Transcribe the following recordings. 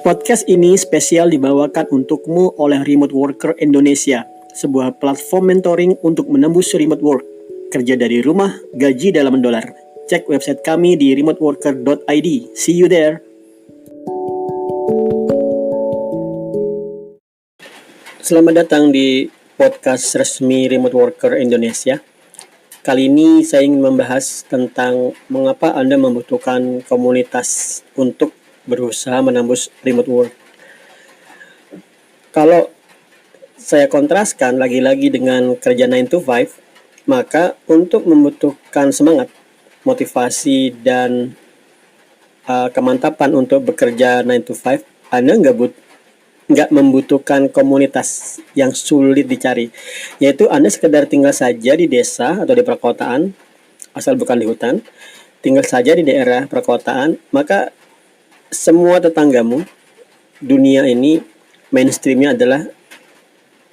Podcast ini spesial dibawakan untukmu oleh Remote Worker Indonesia, sebuah platform mentoring untuk menembus remote work. Kerja dari rumah, gaji dalam dolar. Cek website kami di remoteworker.id. See you there. Selamat datang di podcast resmi Remote Worker Indonesia. Kali ini saya ingin membahas tentang mengapa Anda membutuhkan komunitas untuk berusaha menembus remote work. Kalau saya kontraskan lagi-lagi dengan kerja 9 to 5, maka untuk membutuhkan semangat, motivasi, dan kemantapan untuk bekerja 9 to 5, Anda nggak membutuhkan komunitas yang sulit dicari, yaitu Anda sekedar tinggal saja di desa atau di perkotaan, asal bukan di hutan, tinggal saja di daerah perkotaan, maka semua tetanggamu, dunia ini mainstreamnya adalah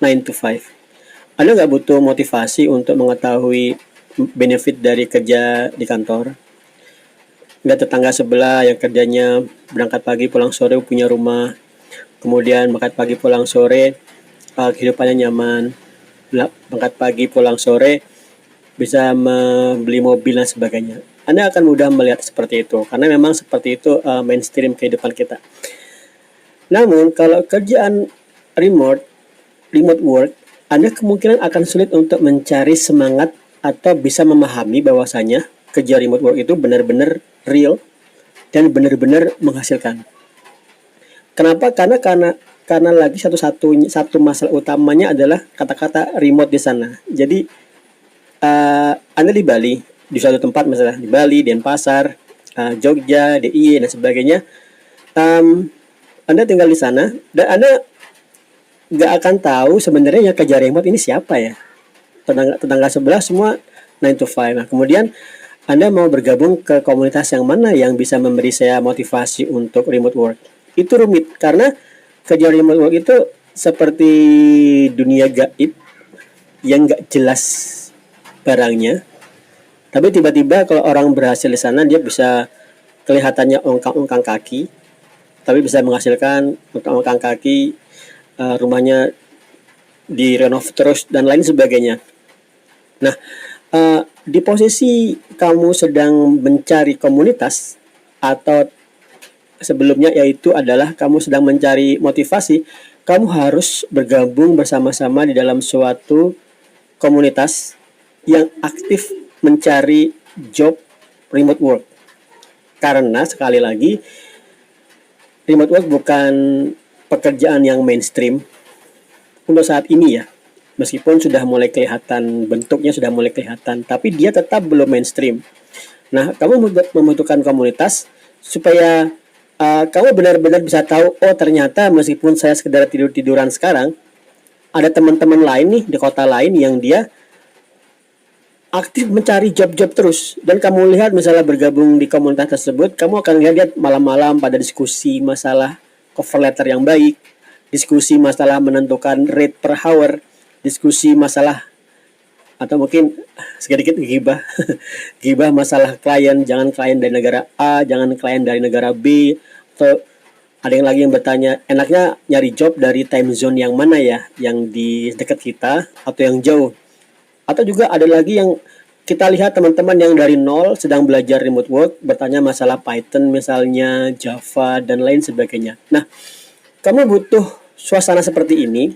9 to 5. Anda nggak butuh motivasi untuk mengetahui benefit dari kerja di kantor. Nggak tetangga sebelah yang kerjanya berangkat pagi pulang sore punya rumah, kemudian berangkat pagi pulang sore kehidupannya nyaman, berangkat pagi pulang sore bisa membeli mobil dan sebagainya. Anda akan mudah melihat seperti itu karena memang seperti itu mainstream kehidupan kita. Namun kalau kerjaan remote work, Anda kemungkinan akan sulit untuk mencari semangat atau bisa memahami bahwasanya kerja remote work itu benar-benar real dan benar-benar menghasilkan. Kenapa? Karena lagi satu masalah utamanya adalah kata-kata remote di sana. Jadi Anda di Bali, di suatu tempat misalnya di Bali, Denpasar, Jogja, DIY dan sebagainya, Anda tinggal di sana dan Anda nggak akan tahu sebenarnya yang kerja remote ini siapa ya. Tetangga sebelah semua 9 to 5. Nah, kemudian Anda mau bergabung ke komunitas yang mana yang bisa memberi saya motivasi untuk remote work. Itu rumit karena kerja remote work itu seperti dunia gaib yang nggak jelas barangnya. Tapi tiba-tiba kalau orang berhasil di sana, dia bisa kelihatannya ongkang-ongkang kaki, tapi bisa menghasilkan ongkang-ongkang kaki, rumahnya direnov terus dan lain sebagainya. Nah, di posisi kamu sedang mencari komunitas atau sebelumnya yaitu adalah kamu sedang mencari motivasi, kamu harus bergabung bersama-sama di dalam suatu komunitas yang aktif mencari job remote work. Karena sekali lagi, remote work bukan pekerjaan yang mainstream untuk saat ini ya. Meskipun sudah mulai kelihatan, bentuknya sudah mulai kelihatan, tapi dia tetap belum mainstream. Nah, kamu membutuhkan komunitas supaya kamu benar-benar bisa tahu, oh ternyata meskipun saya sekedar tidur-tiduran sekarang, ada teman-teman lain nih di kota lain yang dia aktif mencari job-job terus. Dan kamu lihat misalnya bergabung di komunitas tersebut, kamu akan lihat malam-malam pada diskusi masalah cover letter yang baik, diskusi masalah menentukan rate per hour, diskusi masalah atau mungkin sedikit gibah gibah masalah klien, jangan klien dari negara A, jangan klien dari negara B, atau ada yang lagi yang bertanya, enaknya nyari job dari time zone yang mana ya, yang di dekat kita atau yang jauh. Atau juga ada lagi yang kita lihat teman-teman yang dari nol sedang belajar remote work, bertanya masalah Python misalnya, Java, dan lain sebagainya. Nah, kamu butuh suasana seperti ini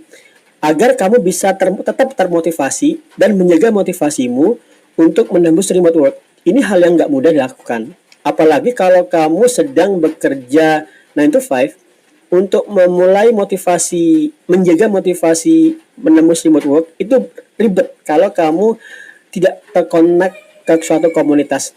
agar kamu bisa tetap termotivasi dan menjaga motivasimu untuk menembus remote work. Ini hal yang nggak mudah dilakukan. Apalagi kalau kamu sedang bekerja 9 to 5, untuk memulai motivasi, menjaga motivasi menembus remote work itu ribet kalau kamu tidak terkonek ke suatu komunitas.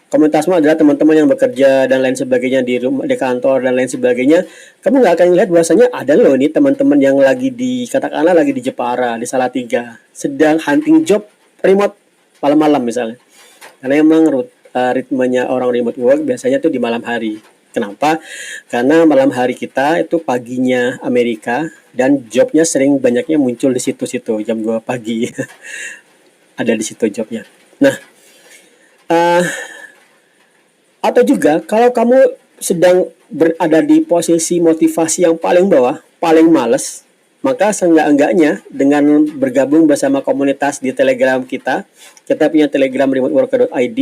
Komunitasmu adalah teman-teman yang bekerja dan lain sebagainya di rumah, di kantor dan lain sebagainya. Kamu nggak akan lihat bahwasanya ada loh nih teman-teman yang lagi katakanlah lagi di Jepara, di Salatiga, sedang hunting job remote malam-malam misalnya. Karena emang ritmenya orang remote work biasanya tuh di malam hari. Kenapa? Karena malam hari kita itu paginya Amerika dan jobnya sering banyaknya muncul di situ-situ jam 2 pagi. Ada di situ jobnya. Nah, atau juga kalau kamu sedang berada di posisi motivasi yang paling bawah, paling males, maka seenggak-enggaknya dengan bergabung bersama komunitas di Telegram kita punya Telegram remoteworker.id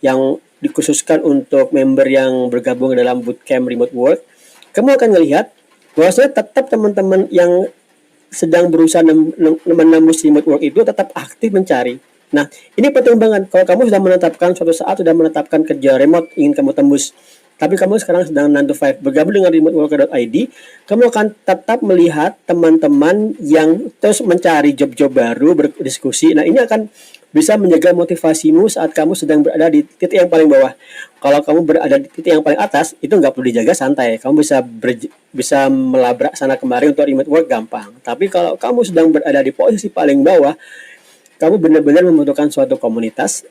yang dikhususkan untuk member yang bergabung dalam bootcamp remote work. Kamu akan melihat bahwasanya tetap teman-teman yang sedang berusaha menembus remote work itu tetap aktif mencari. Nah, ini penting banget. Kalau kamu sudah menetapkan suatu saat sudah menetapkan kerja remote ingin kamu tembus, tapi kamu sekarang sedang 9 to 5 bergabung dengan remoteworker.id, kamu akan tetap melihat teman-teman yang terus mencari job-job baru, berdiskusi. Nah, ini akan bisa menjaga motivasimu saat kamu sedang berada di titik yang paling bawah. Kalau kamu berada di titik yang paling atas, itu nggak perlu dijaga, santai. Kamu bisa melabrak sana kemari untuk remote work gampang. Tapi kalau kamu sedang berada di posisi paling bawah, kamu benar-benar membutuhkan suatu komunitas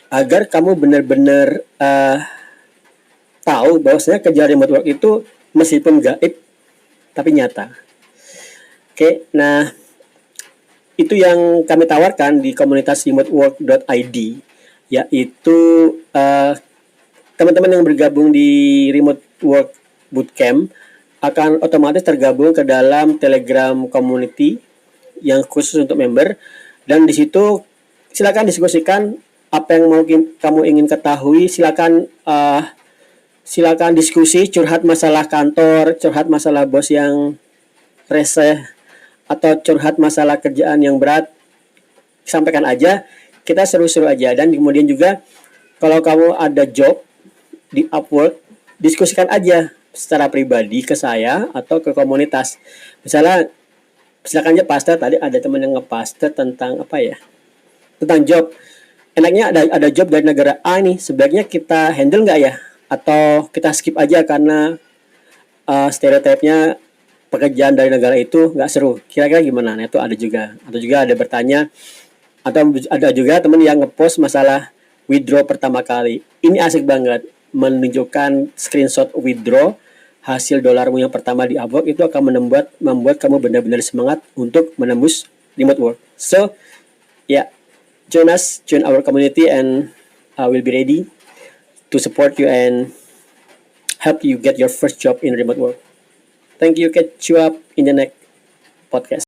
agar kamu benar-benar tahu bahwasanya kerja remote work itu meskipun gaib tapi nyata. Oke, nah itu yang kami tawarkan di komunitas remotework.id, yaitu teman-teman yang bergabung di remote work bootcamp akan otomatis tergabung ke dalam Telegram community yang khusus untuk member, dan di situ silakan diskusikan apa yang mau kamu ingin ketahui. Silakan diskusi, curhat masalah kantor, curhat masalah bos yang rese, atau curhat masalah kerjaan yang berat, sampaikan aja, kita seru-seru aja. Dan kemudian juga kalau kamu ada job di Upwork, diskusikan aja secara pribadi ke saya atau ke komunitas. Misalnya silakan aja paste, tadi ada teman yang ngepaste tentang apa ya, tentang job. Enaknya ada job dari negara A nih, sebaiknya kita handle nggak ya, atau kita skip aja karena stereotipnya pekerjaan dari negara itu nggak seru, kira-kira gimana? Nah, itu ada juga. Atau juga ada bertanya, atau ada juga teman yang ngepost masalah withdraw pertama kali. Ini asik banget, menunjukkan screenshot withdraw hasil dolarmu yang pertama di Upwork. Itu akan membuat kamu benar-benar semangat untuk menembus remote work. So yeah, join our community, and I will be ready to support you and help you get your first job in remote work. Thank you. Catch you up in the next podcast.